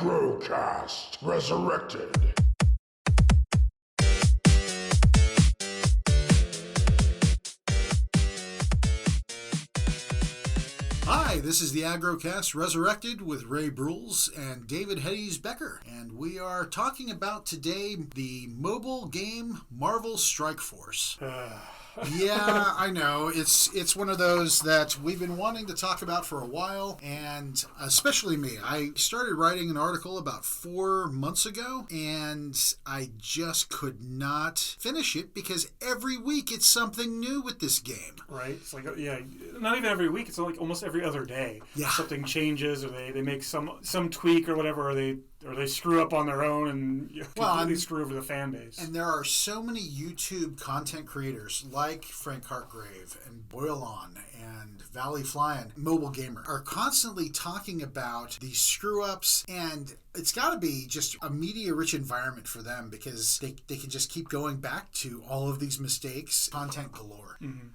AggroCast Resurrected. Hi, this is the AggroCast Resurrected with Ray Bruels and David Hedges Becker, and we are talking about today the mobile game Marvel Strike Force. Yeah, I know. It's one of those that we've been wanting to talk about for a while, and especially me. I started writing an article about 4 months ago, and I just could not finish it because every week it's something new with this game. Right? It's like, yeah, not even every week. It's like almost every other day. Yeah. Something changes, or they make some tweak or whatever, or they screw up on their own and completely screw over the fan base. And there are so many YouTube content creators like Frank Hartgrave and Boylon and Valley Flyin, Mobile Gamer, are constantly talking about these screw-ups, and it's got to be just a media-rich environment for them because they can just keep going back to all of these mistakes, content galore. Mm-hmm.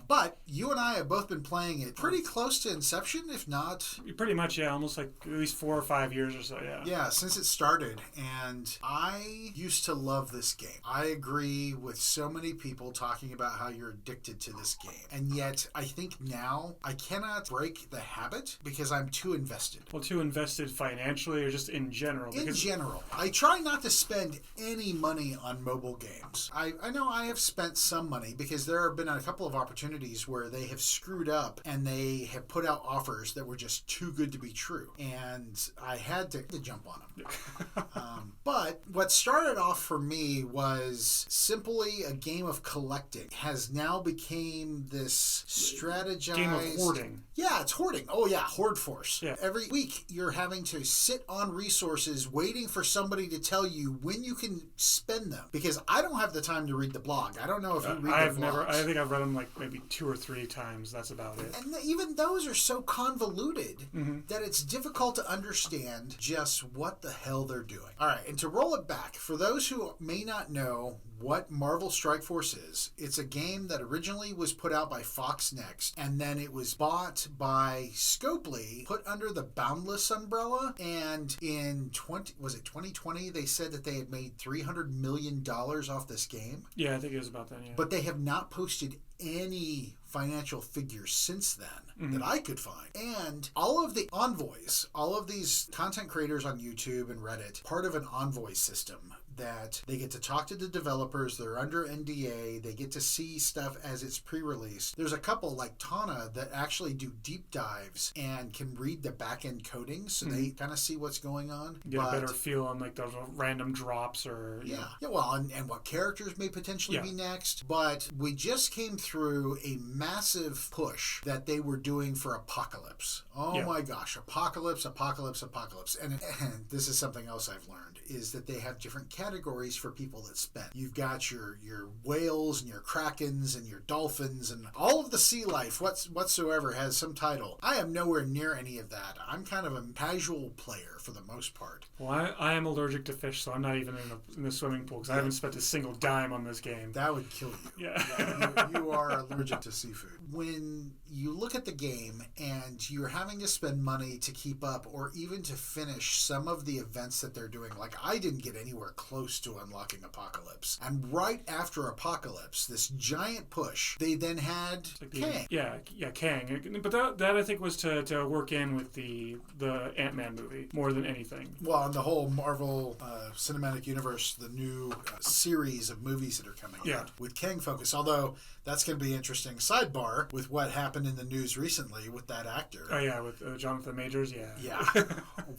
But you and I have both been playing it pretty close to inception, if not... Pretty much, yeah. Almost like at least 4 or 5 years or so, yeah. Yeah, since it started. And I used to love this game. I agree with so many people talking about how you're addicted to this game. And yet, I think now I cannot break the habit because I'm too invested. Well, too invested financially or just in general? In general. I try not to spend any money on mobile games. I know I have spent some money because there have been a couple of opportunities where they have screwed up and they have put out offers that were just too good to be true. And I had to jump on them. But what started off for me was simply a game of collecting. Has now became this strategized... Game of hoarding. Yeah, it's hoarding. Oh yeah, Horde Force. Yeah. Every week you're having to sit on resources waiting for somebody to tell you when you can spend them. Because I don't have the time to read the blog. I don't know if you read the blogs. I think I've read them like maybe 2 or 3 times. That's about it. And even those are so convoluted Mm-hmm. that it's difficult to understand just what the hell they're doing. All right, and to roll it back, for those who may not know what Marvel Strike Force is, it's a game that originally was put out by Fox Next, and then it was bought by Scopely, put under the Boundless umbrella, and in 2020, they said that they had made $300 million off this game. Yeah, I think it was about that, yeah. But they have not posted any financial figures since then that I could find. And all of the envoys, all of these content creators on YouTube and Reddit, part of an envoy system that they get to talk to the developers, they're under NDA, they get to see stuff as it's pre-released. There's a couple like Tana that actually do deep dives and can read the back-end coding, so they kind of see what's going on. Get a better feel on like those random drops or... Yeah, well, and what characters may potentially be next. But we just came through a massive push that they were doing for Apocalypse. Oh my gosh, Apocalypse. And this is something else I've learned, is that they have different categories for people that spend. You've got your whales and your krakens and your dolphins and all of the sea life whatsoever has some title. I am nowhere near any of that. I'm kind of a casual player for the most part. Well, I am allergic to fish, so I'm not even in the swimming pool because I haven't spent a single dime on this game. That would kill you. Yeah. You are allergic to seafood. When you look at the game and you're having to spend money to keep up or even to finish some of the events that they're doing, like I didn't get anywhere close to unlocking Apocalypse. And right after Apocalypse, this giant push, they then had Kang. Yeah, Kang. But that I think was to work in with the Ant-Man movie more than anything. Well, and the whole Marvel Cinematic Universe, the new series of movies that are coming out with Kang focus. Although that's going to be interesting. Sidebar with what happened in the news recently with that actor. Oh yeah, with Jonathan Majors. Yeah.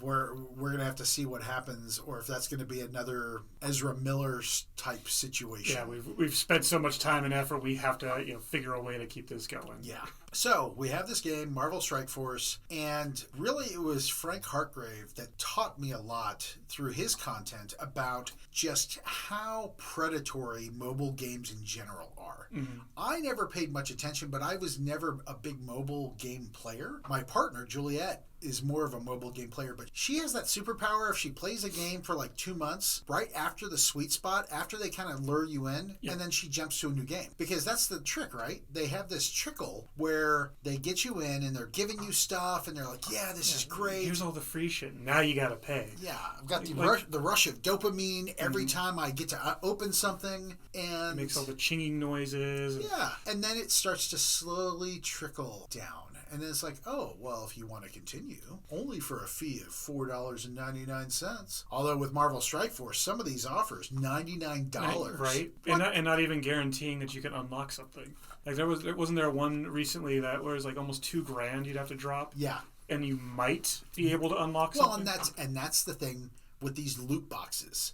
we're going to have to see what happens, or if that's going to be another Ezra Miller type situation. Yeah, we've spent so much time and effort. We have to figure a way to keep this going. Yeah. So we have this game, Marvel Strike Force, and really it was Frank Hartgrave that taught me a lot through his content about just how predatory mobile games in general are. are. I never paid much attention, but I was never a big mobile game player. My partner, Juliet, is more of a mobile game player, but she has that superpower. If she plays a game for like 2 months, right after the sweet spot, after they kind of lure you in, and then she jumps to a new game. Because that's the trick, right? They have this trickle where they get you in and they're giving you stuff and they're like, yeah, this is great. Here's all the free shit. Now you got to pay. Yeah, I've got the rush of dopamine every time I get to open something, and it makes all the chinging noises. Yeah, and then it starts to slowly trickle down. And then it's like, oh, well, if you want to continue, only for a fee of $4.99. Although with Marvel Strike Force, some of these offers $99. Right, and not even guaranteeing that you can unlock something. Like wasn't there one recently that was like almost $2,000 you'd have to drop? Yeah, and you might be able to unlock something. Well, and that's the thing with these loot boxes.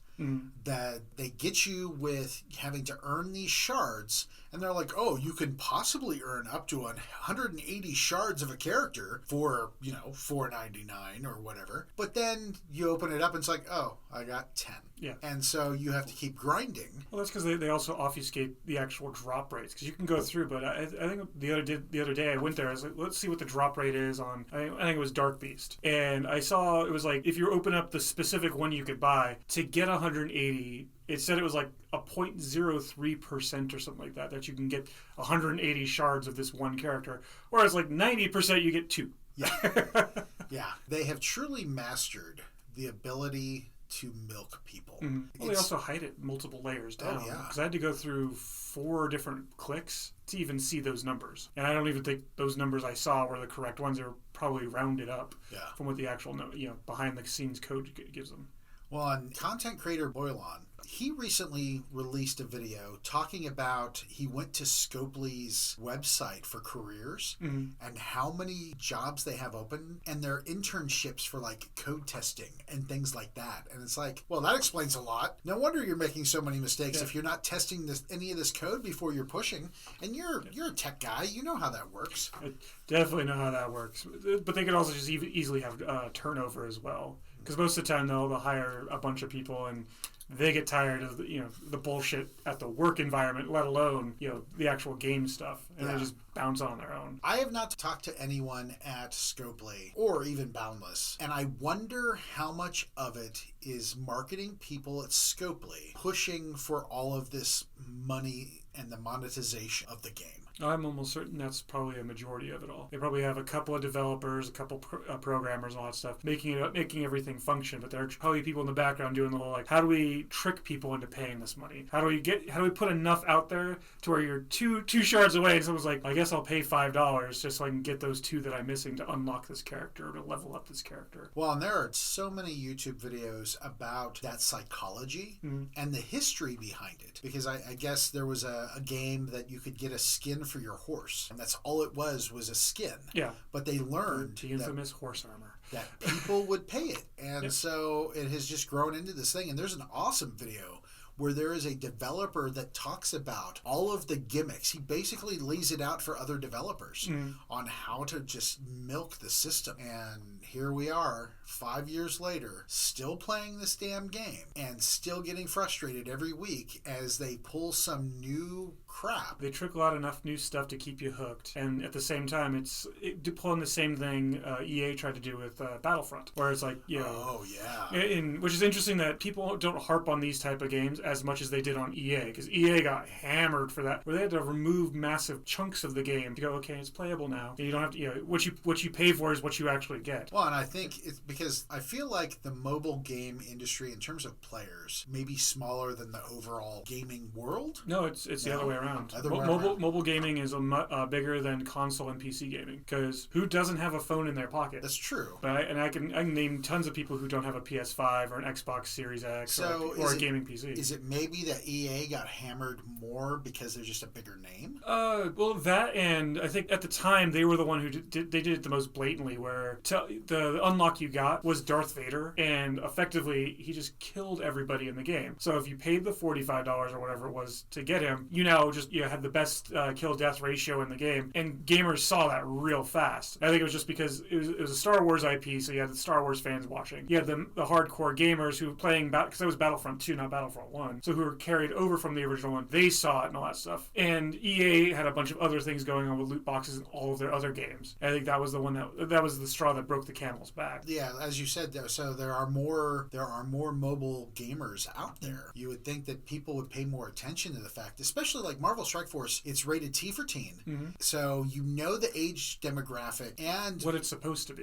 That they get you with having to earn these shards, and they're like, oh, you can possibly earn up to 180 shards of a character for, $4.99 or whatever. But then you open it up and it's like, oh, I got 10. Yeah. And so you have to keep grinding. Well, that's because they also obfuscate the actual drop rates, because you can go through, but I think the other day I went there, I was like, let's see what the drop rate is on, I think it was Dark Beast. And I saw it was like, if you open up the specific one you could buy, to get 180, it said it was like a 0.03% or something like that you can get 180 shards of this one character, whereas like 90% you get 2. Yeah. Yeah. They have truly mastered the ability to milk people. Well, they also hide it multiple layers down. Oh, yeah. Because I had to go through 4 different clicks to even see those numbers. And I don't even think those numbers I saw were the correct ones. They were probably rounded up from what the actual behind the scenes code gives them. Well, on content creator Boylon, he recently released a video talking about he went to Scopely's website for careers and how many jobs they have open and their internships for like code testing and things like that. And it's like, well, that explains a lot. No wonder you're making so many mistakes if you're not testing any of this code before you're pushing. And you're a tech guy. You know how that works. I definitely know how that works. But they could also just easily have turnover as well. Because most of the time they'll hire a bunch of people and they get tired of the bullshit at the work environment, let alone the actual game stuff, and they just bounce on their own. I have not talked to anyone at Scopely or even Boundless, and I wonder how much of it is marketing people at Scopely pushing for all of this money and the monetization of the game. I'm almost certain that's probably a majority of it all. They probably have a couple of developers, a couple programmers, and all that stuff, making everything function. But there are probably people in the background doing the whole like, how do we trick people into paying this money? How do we put enough out there to where you're two shards away, and someone's like, I guess I'll pay $5 just so I can get those 2 that I'm missing to unlock this character or to level up this character. Well, and there are so many YouTube videos about that psychology and the history behind it. Because I guess there was a game that you could get a skin for your horse, and that's all it was a skin. Yeah. But they learned the infamous horse armor that people would pay it, and so it has just grown into this thing. And there's an awesome video where there is a developer that talks about all of the gimmicks. He basically lays it out for other developers on how to just milk the system. And here we are, 5 years later, still playing this damn game and still getting frustrated every week as they pull some new crap. They trickle out enough new stuff to keep you hooked, and at the same time, it's pulling the same thing EA tried to do with Battlefront, where it's like, oh yeah, which is interesting that people don't harp on these type of games as much as they did on EA, because EA got hammered for that, where they had to remove massive chunks of the game to go, okay, it's playable now, and you don't have to, what you pay for is what you actually get. Well, and I think it's because I feel like the mobile game industry, in terms of players, may be smaller than the overall gaming world. No, it's the other way around. Mobile gaming is bigger than console and PC gaming, because who doesn't have a phone in their pocket? That's true. But I can name tons of people who don't have a PS5 or an Xbox Series X or a gaming PC. Is it maybe that EA got hammered more because they're just a bigger name? Well, that, and I think at the time they were the one who did it the most blatantly, where the unlock you got was Darth Vader, and effectively he just killed everybody in the game. So if you paid the $45 or whatever it was to get him, you now just had the best kill death ratio in the game, and gamers saw that real fast. I think it was just because it was a Star Wars IP, so you had the Star Wars fans watching. You had the hardcore gamers who were playing because that was Battlefront 2, not Battlefront 1, so who were carried over from the original one. They saw it and all that stuff. And EA had a bunch of other things going on with loot boxes and all of their other games. I think that was the one that was the straw that broke the camel's back. Yeah, as you said, so there are more mobile gamers out there. You would think that people would pay more attention to the fact, especially like Marvel Strike Force, it's rated T for teen. Mm-hmm. So you know the age demographic and what it's supposed to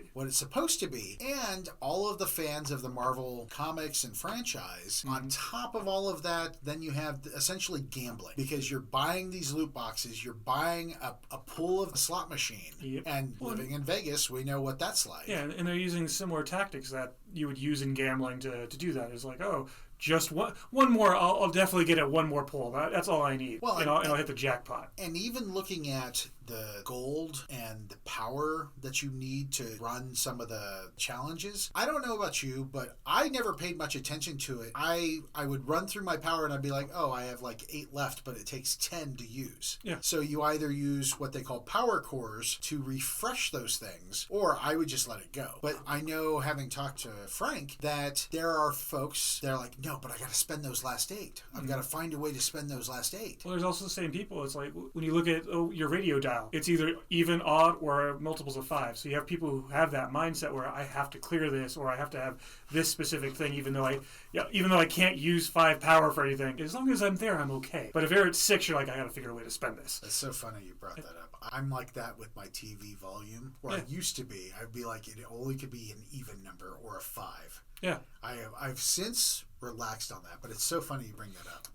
be. And all of the fans of the Marvel comics and franchise. Mm-hmm. On top of all of that, then you have essentially gambling, because you're buying these loot boxes, you're buying a pool of a slot machine. Yep. And living in Vegas, we know what that's like. Yeah, and they're using similar tactics that you would use in gambling to do that. It's like, oh, just one more. I'll definitely get it one more pull. That's all I need. Well, and I'll hit the jackpot. And even looking at the gold and the power that you need to run some of the challenges, I don't know about you, but I never paid much attention to it. I would run through my power and I'd be like, oh, I have like 8 left, but it takes 10 to use. Yeah. So you either use what they call power cores to refresh those things, or I would just let it go. But I know, having talked to Frank, that there are folks that are like, no, but I got to spend those last 8. I've got to find a way to spend those last 8. Well, there's also the same people. It's like when you look at your radio dial, it's either even, odd, or multiples of 5. So you have people who have that mindset where I have to clear this, or I have to have this specific thing, even though I can't use 5 power for anything. As long as I'm there, I'm okay. But if you're at 6, you're like, I got to figure a way to spend this. That's so funny you brought that up. I'm like that with my TV volume, or I used to be. I'd be like, it only could be an even number or a 5. Yeah. I've since relaxed on that, but it's so funny you bring that up.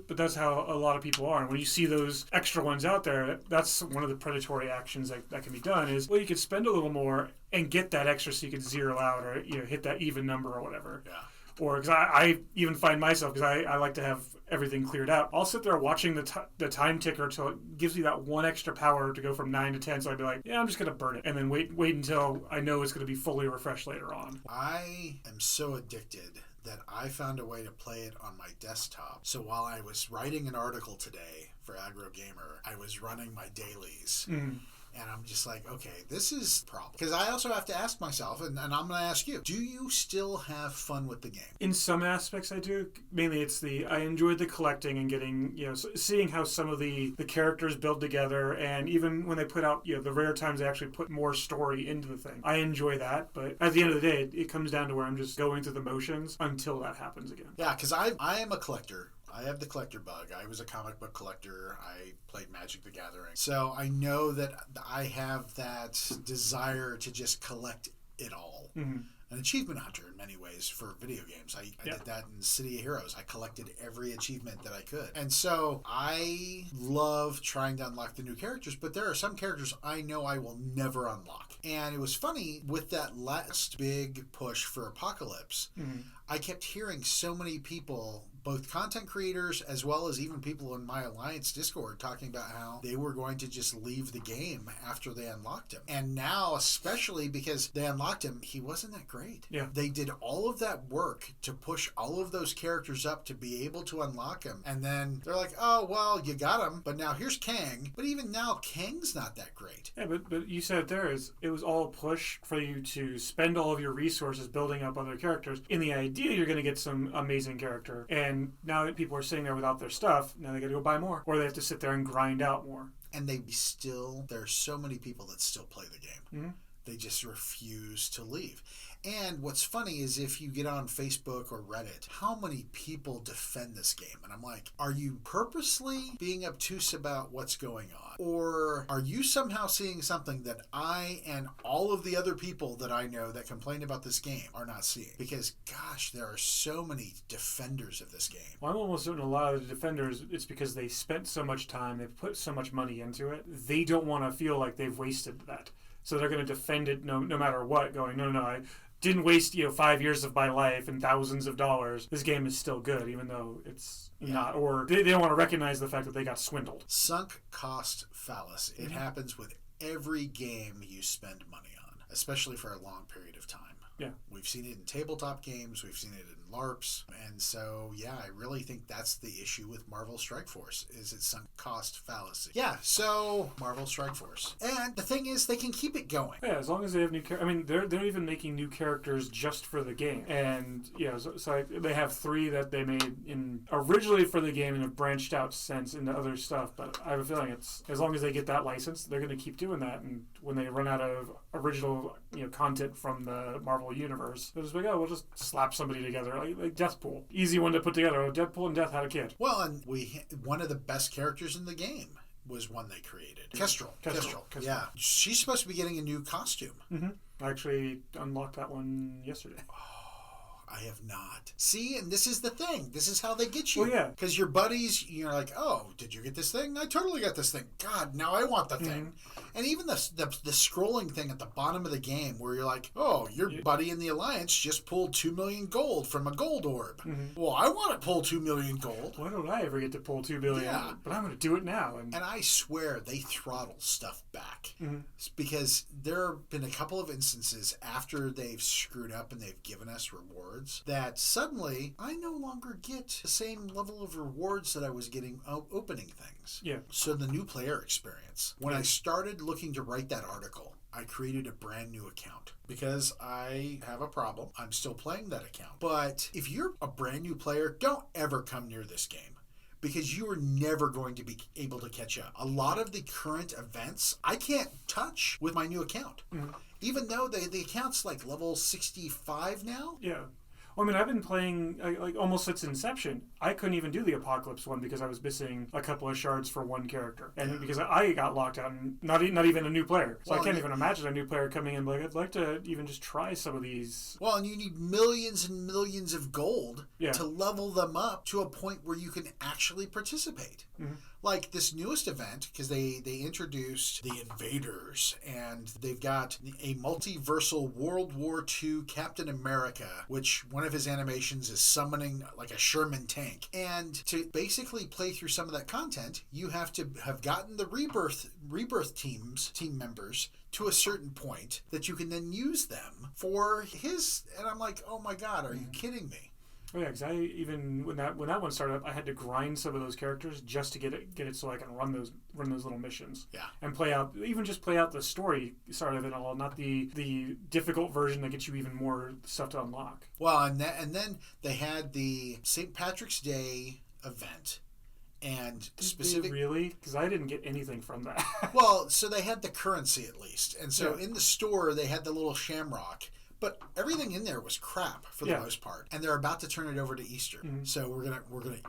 But that's how a lot of people are. And when you see those extra ones out there, that's one of the predatory actions that can be done is, well, you could spend a little more and get that extra so you could zero out or hit that even number or whatever. Yeah. Or because I even find myself, because I like to have everything cleared out, I'll sit there watching the time ticker till it gives me that one extra power to go from 9 to 10. So I'd be like, yeah, I'm just going to burn it. And then wait until I know it's going to be fully refreshed later on. I am so addicted that I found a way to play it on my desktop. So while I was writing an article today for AggroGamer, I was running my dailies. Mm-hmm. And I'm just like, okay, this is a problem. Because I also have to ask myself, and I'm going to ask you, do you still have fun with the game? In some aspects I do. Mainly I enjoyed the collecting and getting, seeing how some of the characters build together, and even when they put out, the rare times they actually put more story into the thing. I enjoy that, but at the end of the day, it comes down to where I'm just going through the motions until that happens again. Yeah, because I am a collector. I have the collector bug. I was a comic book collector. I played Magic the Gathering. So I know that I have that desire to just collect it all. Mm-hmm. An achievement hunter in many ways for video games. I did that in City of Heroes. I collected every achievement that I could. And so I love trying to unlock the new characters, but there are some characters I know I will never unlock. And it was funny, with that last big push for Apocalypse, mm-hmm. I kept hearing so many people, both content creators as well as even people in my Alliance Discord, talking about how they were going to just leave the game after they unlocked him. And now, especially because they unlocked him, he wasn't that great. Yeah. They did all of that work to push all of those characters up to be able to unlock him. And then they're like, oh, well, you got him, but now here's Kang. But even now, Kang's not that great. Yeah, but you said it was all a push for you to spend all of your resources building up other characters. In the idea, you're going to get some amazing character. And now that people are sitting there without their stuff, now they got to go buy more, or they have to sit there and grind out more. And there are so many people that still play the game. Mm-hmm. They just refuse to leave. And what's funny is, if you get on Facebook or Reddit, how many people defend this game? And I'm like, are you purposely being obtuse about what's going on? Or are you somehow seeing something that I and all of the other people that I know that complain about this game are not seeing? Because, gosh, there are so many defenders of this game. Well, I'm almost certain a lot of the defenders, it's because they spent so much time, they've put so much money into it, they don't want to feel like they've wasted that. So they're going to defend it no matter what, going, no, I didn't waste 5 years of my life and thousands of dollars. This game is still good, even though it's not. Or they don't want to recognize the fact that they got swindled. Sunk cost fallacy. It happens with every game you spend money on, especially for a long period of time. Yeah. We've seen it in tabletop games. We've seen it in LARPs. And so, yeah, I really think that's the issue with Marvel Strike Force, is its sunk cost fallacy. Yeah, so Marvel Strike Force. And the thing is, they can keep it going. Yeah, as long as they have new characters. I mean, they're even making new characters just for the game. And, so they have 3 that they made originally for the game and have branched out since into other stuff. But I have a feeling it's, as long as they get that license, they're going to keep doing that. And when they run out of original content from the Marvel universe, they'll just be like, oh, we'll just slap somebody together. Like Deathpool. Easy one to put together. Oh, Deadpool and Death had a kid. Well, and one of the best characters in the game was one they created. Kestrel. Yeah. She's supposed to be getting a new costume. Mm-hmm. I actually unlocked that one yesterday. I have not. See, and this is the thing. This is how they get you. Well, yeah. Because your buddies, you're like, oh, did you get this thing? I totally got this thing. God, now I want the thing. And even the scrolling thing at the bottom of the game where you're like, oh, your buddy in the Alliance just pulled 2 million gold from a gold orb. Well, I want to pull 2 million gold. Why don't I ever get to pull 2 billion? Yeah. But I'm going to do it now. And I swear they throttle stuff back. Because there have been a couple of instances after they've screwed up and they've given us rewards that suddenly I no longer get the same level of rewards that I was getting opening things. Yeah. So the new player experience. When I started looking to write that article, I created a brand new account because I have a problem. I'm still playing that account. But if you're a brand new player, don't ever come near this game, because you are never going to be able to catch up. A lot of the current events I can't touch with my new account. Even though the account's like level 65 now. Yeah. Well, I mean, I've been playing like almost since inception. I couldn't even do the Apocalypse one because I was missing a couple of shards for one character, and because I got locked out, and not even a new player. So I can't even imagine a new player coming in like, I'd like to even just try some of these. Well, and you need millions and millions of gold to level them up to a point where you can actually participate. Like this newest event, because they introduced the Invaders, and they've got a multiversal World War II Captain America, which one of his animations is summoning like a Sherman tank. And to basically play through some of that content, you have to have gotten the rebirth team members to a certain point that you can then use them for his. And I'm like, oh my God, are you kidding me? Oh yeah, because I even when that one started up, I had to grind some of those characters just to get it so I can run those little missions. Yeah. And play out the story side of it all, not the difficult version that gets you even more stuff to unlock. Well, and then they had the St. Patrick's Day event. And specific, really? Because I didn't get anything from that. Well, so they had the currency at least, and so in the store they had the little shamrock. But everything in there was crap for the most part, and they're about to turn it over to Easter. So we're gonna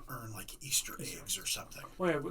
earn like Easter eggs or something. Well,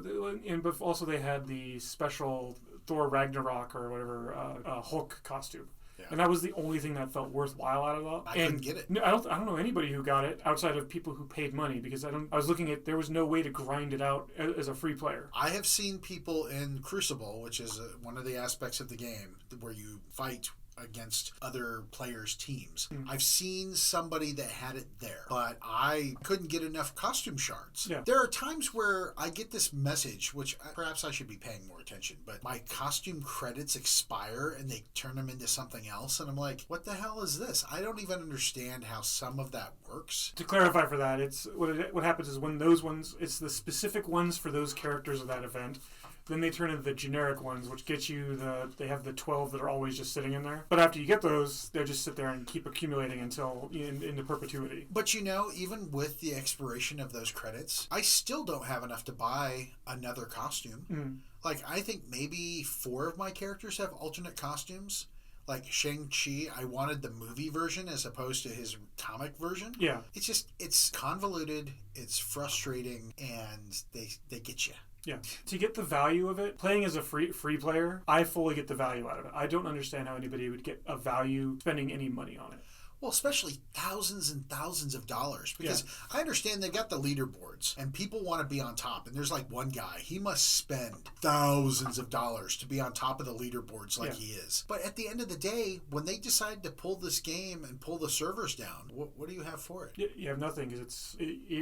yeah, but also they had the special Thor Ragnarok or whatever Hulk costume. Yeah. And that was the only thing that felt worthwhile out of it. I couldn't get it. No, I don't know anybody who got it outside of people who paid money, because I was looking at, there was no way to grind it out as a free player. I have seen people in Crucible, which is one of the aspects of the game where you fight against other players' teams. I've seen somebody that had it there, but I couldn't get enough costume shards. Yeah. There are times where I get this message, which perhaps I should be paying more attention, but my costume credits expire and they turn them into something else, and I'm like, what the hell is this? I don't even understand how some of that works. To clarify for that, it's what happens is when those ones, it's the specific ones for those characters of that event. Then they turn into the generic ones, which get you they have the 12 that are always just sitting in there. But after you get those, they just sit there and keep accumulating until into perpetuity. But even with the expiration of those credits, I still don't have enough to buy another costume. Like, I think maybe 4 of my characters have alternate costumes. Like Shang-Chi, I wanted the movie version as opposed to his comic version. Yeah. It's convoluted, it's frustrating, and they get you. Yeah. To get the value of it, playing as a free player, I fully get the value out of it. I don't understand how anybody would get a value spending any money on it. Well, especially thousands and thousands of dollars. Because I understand they've got the leaderboards and people want to be on top. And there's like one guy, he must spend thousands of dollars to be on top of the leaderboards like he is. But at the end of the day, when they decide to pull this game and pull the servers down, what do you have for it? You have nothing, because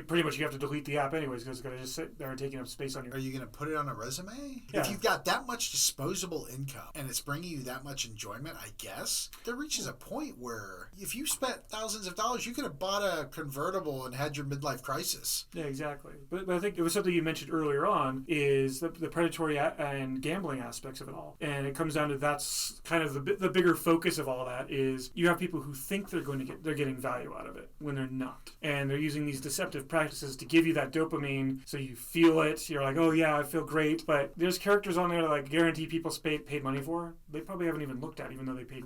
pretty much you have to delete the app anyways, because it's going to just sit there and taking up space on your... Are you going to put it on a resume? Yeah. If you've got that much disposable income and it's bringing you that much enjoyment, I guess, there reaches a point where if you spent thousands of dollars. You could have bought a convertible and had your midlife crisis. Yeah, exactly. But I think it was something you mentioned earlier on is the predatory and gambling aspects of it all. And it comes down to that's kind of the bigger focus of all that is you have people who think they're getting value out of it when they're not. And they're using these deceptive practices to give you that dopamine so you feel it. You're like, oh yeah, I feel great. But there's characters on there that like guarantee people paid money for. They probably haven't even looked at, even though they paid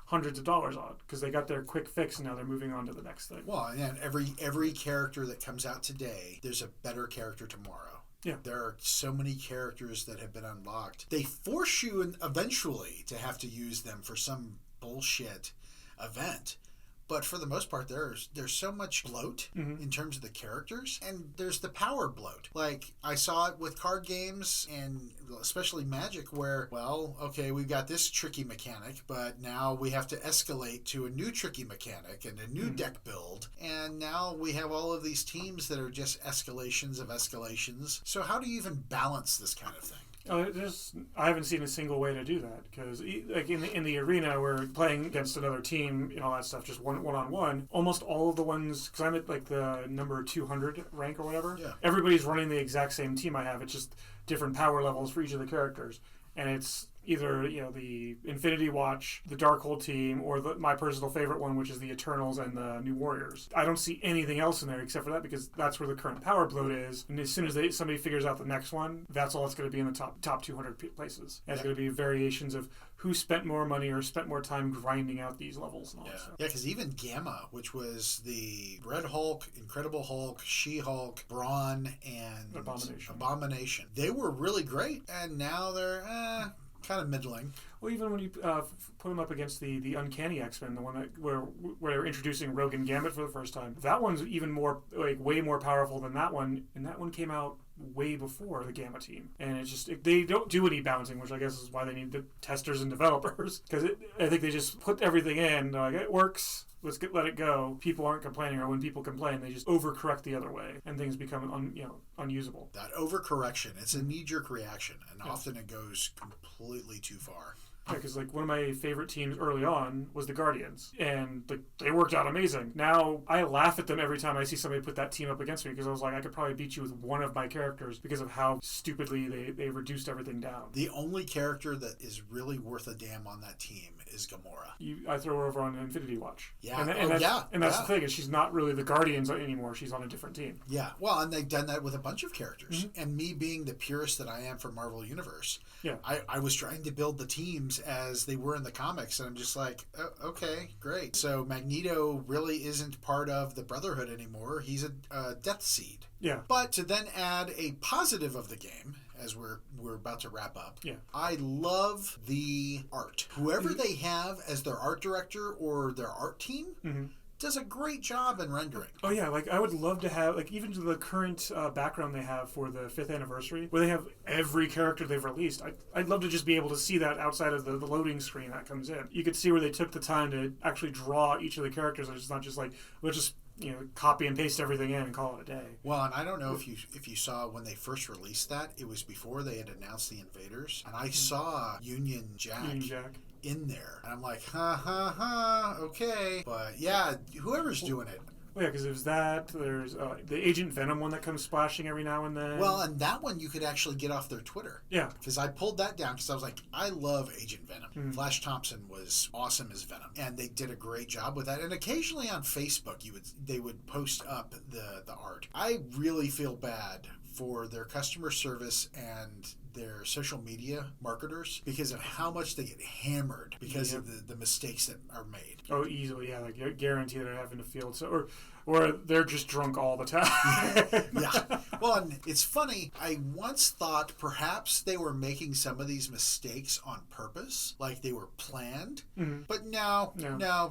hundreds of dollars on because they got their quick fix and now they're moving on to the next thing. Well, and every character that comes out today, there's a better character tomorrow. Yeah. There are so many characters that have been unlocked. They force you eventually to have to use them for some bullshit event. But for the most part, there's so much bloat in terms of the characters, and there's the power bloat. Like, I saw it with card games, and especially Magic, where, well, okay, we've got this tricky mechanic, but now we have to escalate to a new tricky mechanic and a new deck build, and now we have all of these teams that are just escalations of escalations. So how do you even balance this kind of thing? I haven't seen a single way to do that because, like in the arena, we're playing against another team and all that stuff, just one on one. Almost all of the ones, because I'm at like the number 200 rank or whatever. Yeah. Everybody's running the exact same team I have. It's just different power levels for each of the characters, and it's either the Infinity Watch, the Darkhold team, or my personal favorite one, which is the Eternals and the New Warriors. I don't see anything else in there except for that because that's where the current power bloat is. And as soon as somebody figures out the next one, that's all it's going to be in the top 200 places. And it's going to be variations of who spent more money or spent more time grinding out these levels and all that stuff. Yeah, because even Gamma, which was the Red Hulk, Incredible Hulk, She-Hulk, Brawn, and Abomination, they were really great, and now they're kind of middling. Well, even when you put them up against the Uncanny X-Men, the one that where they're introducing Rogue and Gambit for the first time, that one's even more, like, way more powerful than that one, and that one came out way before the Gamma team. And it's just, they don't do any bouncing, which I guess is why they need the testers and developers, because I think they just put everything in, like, it works, let it go. People aren't complaining, or when people complain, they just overcorrect the other way, and things become unusable. That overcorrection, it's a knee-jerk reaction, and often it goes completely too far. Yeah, because like one of my favorite teams early on was the Guardians, and they worked out amazing. Now I laugh at them every time I see somebody put that team up against me because I was like, I could probably beat you with one of my characters because of how stupidly they reduced everything down. The only character that is really worth a damn on that team is Gamora. I throw her over on Infinity Watch. Yeah, and that's the thing is she's not really the Guardians anymore. She's on a different team. Yeah, well, and they've done that with a bunch of characters. And me being the purist that I am for Marvel Universe, I was trying to build the teams as they were in the comics, and I'm just like, oh, okay, great. So Magneto really isn't part of the Brotherhood anymore. He's a Death Seed. Yeah. But to then add a positive of the game, as we're about to wrap up, I love the art. Whoever they have as their art director or their art team does a great job in rendering. Oh yeah, like I would love to have, like, even to the current background they have for the 5th anniversary, where they have every character they've released. I'd love to just be able to see that outside of the loading screen that comes in. You could see where they took the time to actually draw each of the characters. It's not just like, we'll just copy and paste everything in and call it a day. Well, and I don't know if you saw when they first released that, it was before they had announced the Invaders, and I saw Union Jack in there, and I'm like, okay, but yeah, whoever's doing it. Well, yeah, because there's that. There's the Agent Venom one that comes splashing every now and then. Well, and that one you could actually get off their Twitter. Yeah. Because I pulled that down because I was like, I love Agent Venom. Flash Thompson was awesome as Venom, and they did a great job with that. And occasionally on Facebook, they would post up the art. I really feel bad for their customer service and their social media marketers because of how much they get hammered because of the mistakes that are made. Oh, easily, yeah. Like, I guarantee they're having to field so, or they're just drunk all the time. Yeah. Well, and it's funny. I once thought perhaps they were making some of these mistakes on purpose, like they were planned. But no.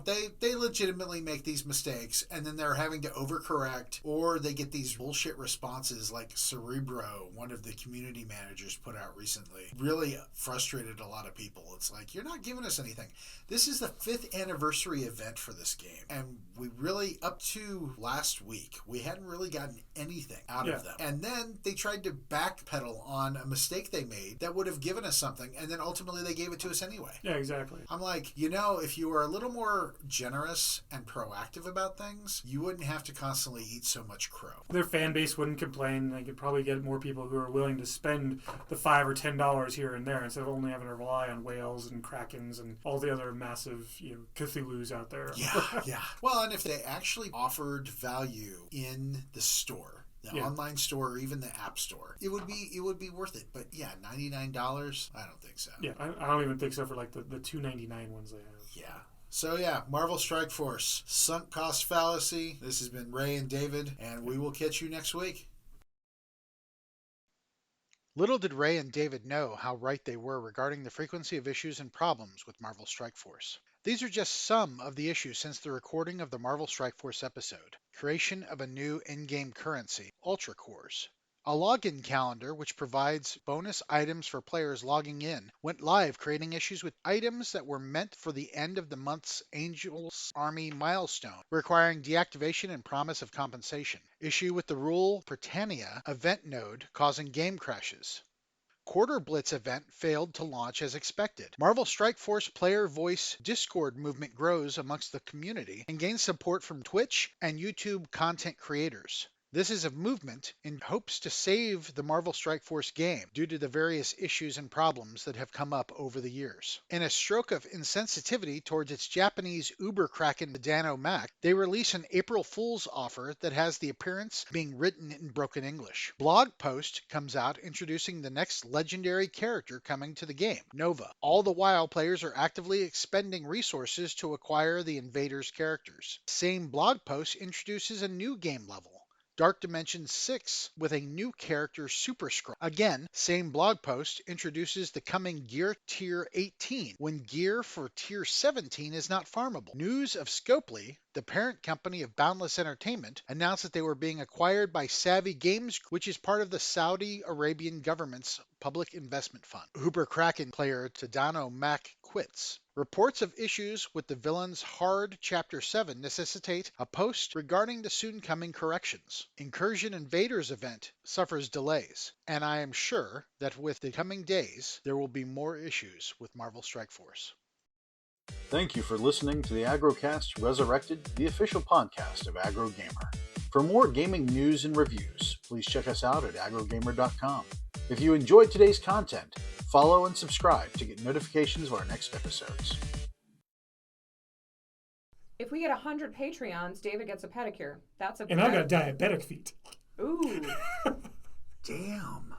They legitimately make these mistakes, and then they're having to overcorrect, or they get these bullshit responses like Cerebro, one of the community managers, put out recently. Really frustrated a lot of people. It's like, you're not giving us anything. This is the 5th anniversary event for this game, and we really, up to through last week, we hadn't really gotten anything out of them. And then they tried to backpedal on a mistake they made that would have given us something, and then ultimately they gave it to us anyway. Yeah, exactly. I'm like, if you were a little more generous and proactive about things, you wouldn't have to constantly eat so much crow. Their fan base wouldn't complain. They could probably get more people who are willing to spend the $5 or $10 here and there instead of only having to rely on whales and krakens and all the other massive, Cthulhus out there. Yeah. Well, and if they actually offered value in the store, the online store or even the app store, it would be worth it. But yeah, $99, I don't think so. Yeah, I don't even think so for like the $2.99 ones they have. Yeah. So yeah, Marvel Strike Force, sunk cost fallacy. This has been Ray and David, and we will catch you next week. Little did Ray and David know how right they were regarding the frequency of issues and problems with Marvel Strike Force. These are just some of the issues since the recording of the Marvel Strike Force episode. Creation of a new in-game currency, Ultra Cores. A login calendar, which provides bonus items for players logging in, went live, creating issues with items that were meant for the end of the month's Angels Army milestone, requiring deactivation and promise of compensation. Issue with the Rule Britannia event node, causing game crashes. Quarter Blitz event failed to launch as expected. Marvel Strike Force player voice Discord movement grows amongst the community and gains support from Twitch and YouTube content creators. This is a movement in hopes to save the Marvel Strike Force game due to the various issues and problems that have come up over the years. In a stroke of insensitivity towards its Japanese Uber Kraken Medano Mac, they release an April Fool's offer that has the appearance being written in broken English. Blog post comes out introducing the next legendary character coming to the game, Nova. All the while, players are actively expending resources to acquire the invaders' characters. Same blog post introduces a new game level, Dark Dimension 6, with a new character, Super Scroll. Again, same blog post introduces the coming gear tier 18, when gear for tier 17 is not farmable. News of Scopely, the parent company of Boundless Entertainment, announced that they were being acquired by Savvy Games, which is part of the Saudi Arabian government's public investment fund. Uber Kraken player Tadano Mac quits. Reports of issues with the villain's Hard Chapter 7 necessitate a post regarding the soon-coming corrections. Incursion Invaders event suffers delays, and I am sure that with the coming days, there will be more issues with Marvel Strike Force. Thank you for listening to the AggroCast Resurrected, the official podcast of AggroGamer. For more gaming news and reviews, please check us out at AggroGamer.com. If you enjoyed today's content, follow and subscribe to get notifications of our next episodes. If we get 100 Patreons, David gets a pedicure. That's a And I got diabetic feet. Ooh. Damn.